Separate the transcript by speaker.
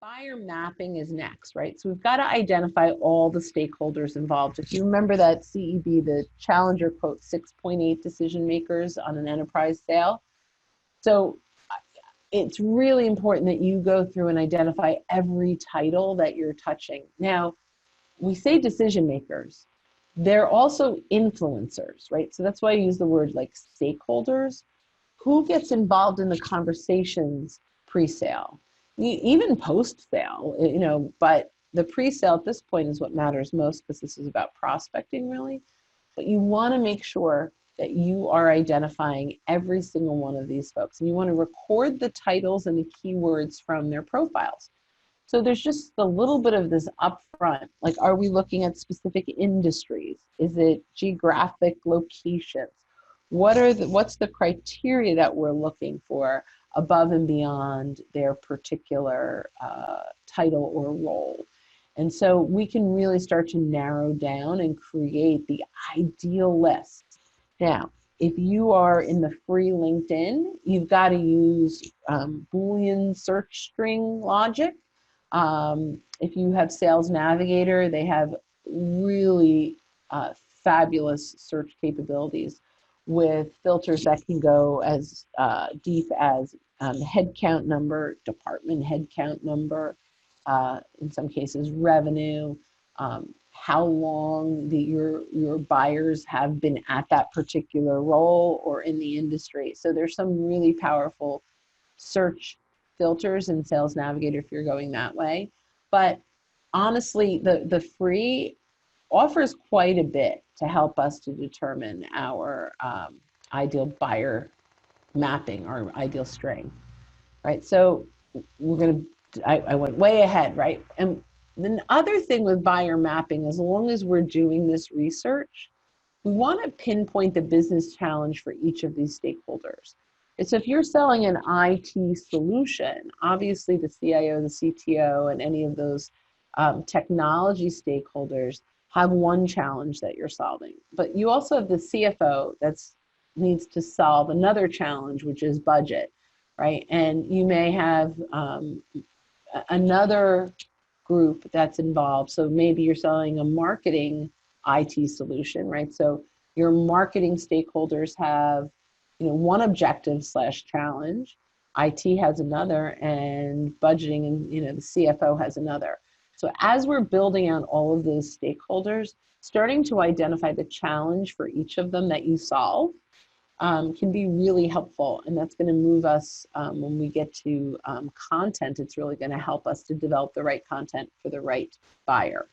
Speaker 1: buyer mapping is next, right? So we've got to identify all the stakeholders involved. If you remember that CEB, the Challenger quote, 6.8 decision makers on an enterprise sale. So it's really important that you go through and identify every title that you're touching. Now, we say decision makers. They're also influencers, right? So that's why I use the word like stakeholders. Who gets involved in the conversations pre-sale? Even post-sale, you know, but the pre-sale at this point is what matters most because this is about prospecting really. But you want to make sure that you are identifying every single one of these folks, and you want to record the titles and the keywords from their profiles. So there's just a little bit of this upfront, like, are we looking at specific industries? Is it geographic locations? What's the criteria that we're looking for above and beyond their particular title or role? And so we can really start to narrow down and create the ideal list. Now, if you are in the free LinkedIn, you've got to use Boolean search string logic. If you have Sales Navigator, they have really fabulous search capabilities with filters that can go as deep as headcount number, department headcount number, in some cases revenue, how long your buyers have been at that particular role or in the industry. So there's some really powerful search filters in Sales Navigator if you're going that way. But honestly, the free offers quite a bit to help us to determine our ideal buyer mapping, our ideal string, right? So we're going to, I went way ahead, right? And the other thing with buyer mapping, as long as we're doing this research, we want to pinpoint the business challenge for each of these stakeholders. And so if you're selling an IT solution, obviously the CIO, the CTO, and any of those technology stakeholders have one challenge that you're solving. But you also have the CFO that needs to solve another challenge, which is budget, right? And you may have another group that's involved. So maybe you're selling a marketing IT solution, right? So your marketing stakeholders have, you know, one objective / challenge, IT has another, and budgeting and, you know, the CFO has another. So as we're building out all of those stakeholders, starting to identify the challenge for each of them that you solve can be really helpful. And that's going to move us when we get to content. It's really going to help us to develop the right content for the right buyer.